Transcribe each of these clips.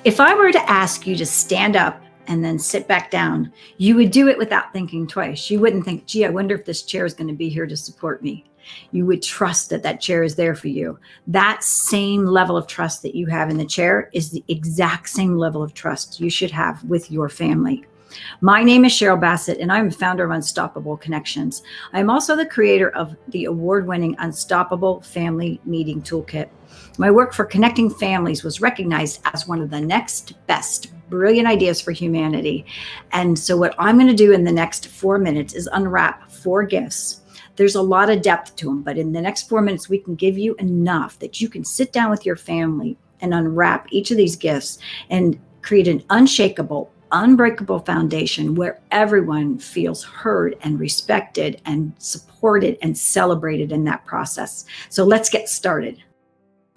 If I were to ask you to stand up and then sit back down, you would do it without thinking twice. You wouldn't think, gee, I wonder if this chair is going to be here to support me. You would trust that that chair is there for you. That same level of trust that you have in the chair is the exact same level of trust you should have with your family. My name is Cheryl Bassett, and I'm the founder of Unstoppable Connections. I'm also the creator of the award-winning Unstoppable Family Meeting Toolkit. My work for connecting families was recognized as one of the next best brilliant ideas for humanity. And so what I'm going to do in the next 4 minutes is unwrap 4 gifts. There's a lot of depth to them, but in the next 4 minutes, we can give you enough that you can sit down with your family and unwrap each of these gifts and create an unshakable, unbreakable foundation where everyone feels heard and respected and supported and celebrated in that process. So let's get started.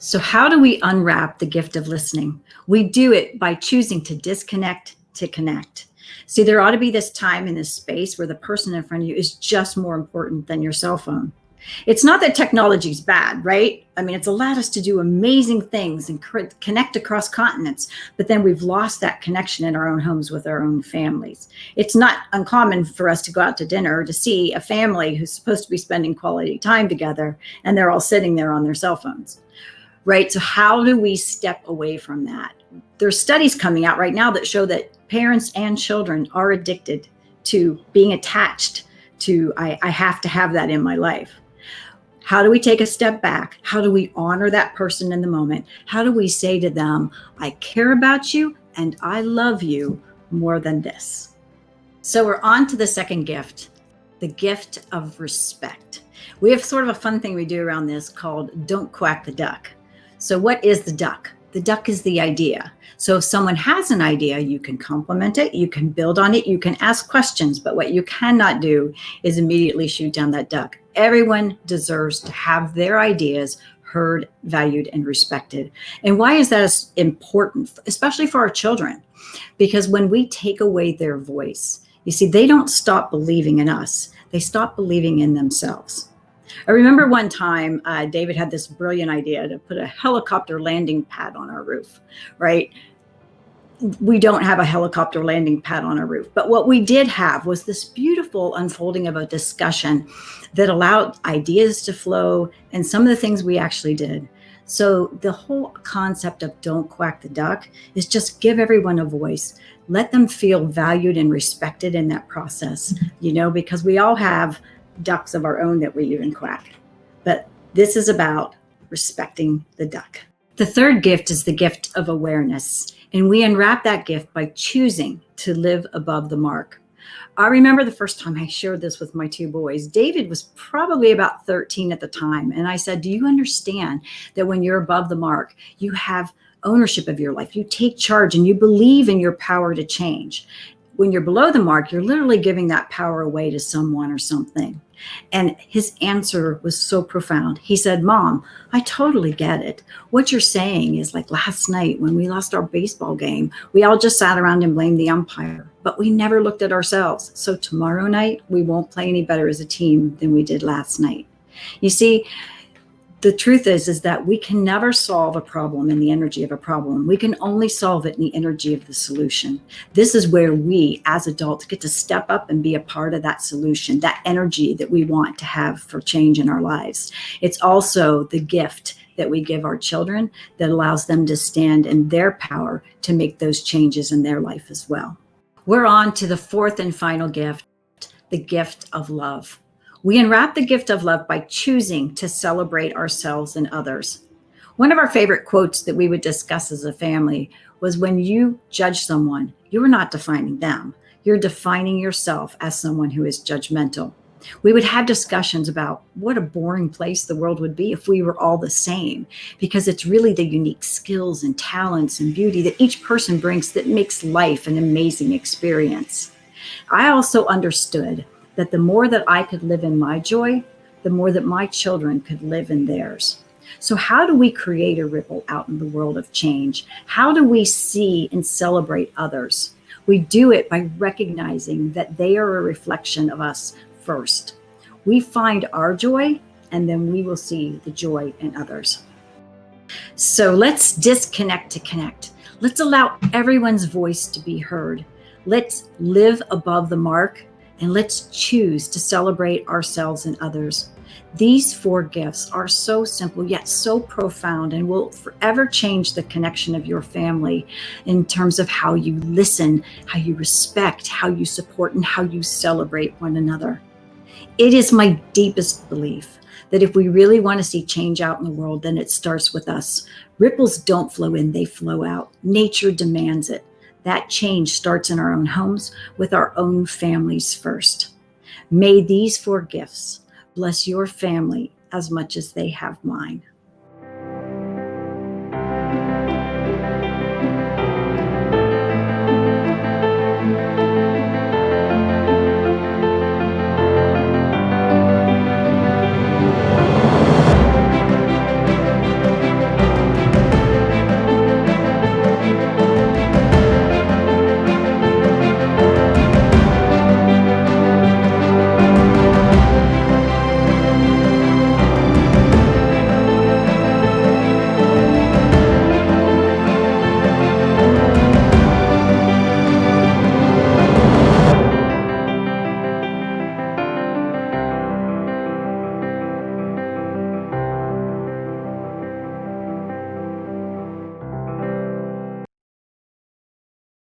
So how do we unwrap the gift of listening? We do it by choosing to disconnect to connect. See, there ought to be this time in this space where the person in front of you is just more important than your cell phone. It's not that technology is bad, right? I mean, it's allowed us to do amazing things and connect across continents, but then we've lost that connection in our own homes with our own families. It's not uncommon for us to go out to dinner to see a family who's supposed to be spending quality time together, and they're all sitting there on their cell phones, right? So how do we step away from that? There's studies coming out right now that show that parents and children are addicted to being attached to, I have to have that in my life. How do we take a step back? How do we honor that person in the moment? How do we say to them, I care about you and I love you more than this? So we're on to the second gift, the gift of respect. We have sort of a fun thing we do around this called Don't Quack the Duck. So what is the duck? The duck is the idea. So if someone has an idea, you can compliment it, you can build on it, you can ask questions, but what you cannot do is immediately shoot down that duck. Everyone deserves to have their ideas heard, valued, and respected. And why is that important, especially for our children? Because when we take away their voice, you see, they don't stop believing in us. They stop believing in themselves. I remember one time, David had this brilliant idea to put a helicopter landing pad on our roof, right? We don't have a helicopter landing pad on our roof, but what we did have was this beautiful unfolding of a discussion that allowed ideas to flow and some of the things we actually did. So the whole concept of don't quack the duck is just give everyone a voice. Let them feel valued and respected in that process, because we all have ducks of our own that we even quack. But this is about respecting the duck. The third gift is the gift of awareness. And we unwrap that gift by choosing to live above the mark. I remember the first time I shared this with my 2 boys. David was probably about 13 at the time. And I said, do you understand that when you're above the mark, you have ownership of your life? You take charge and you believe in your power to change. When you're below the mark, you're literally giving that power away to someone or something. And his answer was so profound. He said, Mom, I totally get it. What you're saying is like last night when we lost our baseball game, we all just sat around and blamed the umpire, but we never looked at ourselves. So tomorrow night, we won't play any better as a team than we did last night. You see, the truth is that we can never solve a problem in the energy of a problem. We can only solve it in the energy of the solution. This is where we, as adults, get to step up and be a part of that solution, that energy that we want to have for change in our lives. It's also the gift that we give our children that allows them to stand in their power to make those changes in their life as well. We're on to the fourth and final gift, the gift of love. We unwrap the gift of love by choosing to celebrate ourselves and others. One of our favorite quotes that we would discuss as a family was, when you judge someone, you're not defining them. You're defining yourself as someone who is judgmental. We would have discussions about what a boring place the world would be if we were all the same, because it's really the unique skills and talents and beauty that each person brings that makes life an amazing experience. I also understood that the more that I could live in my joy, the more that my children could live in theirs. So how do we create a ripple out in the world of change? How do we see and celebrate others? We do it by recognizing that they are a reflection of us first. We find our joy, and then we will see the joy in others. So let's disconnect to connect. Let's allow everyone's voice to be heard. Let's live above the mark, and let's choose to celebrate ourselves and others. These 4 gifts are so simple yet so profound and will forever change the connection of your family in terms of how you listen, how you respect, how you support, and how you celebrate one another. It is my deepest belief that if we really want to see change out in the world, then it starts with us. Ripples don't flow in, they flow out. Nature demands it. That change starts in our own homes with our own families first. May these 4 gifts bless your family as much as they have mine.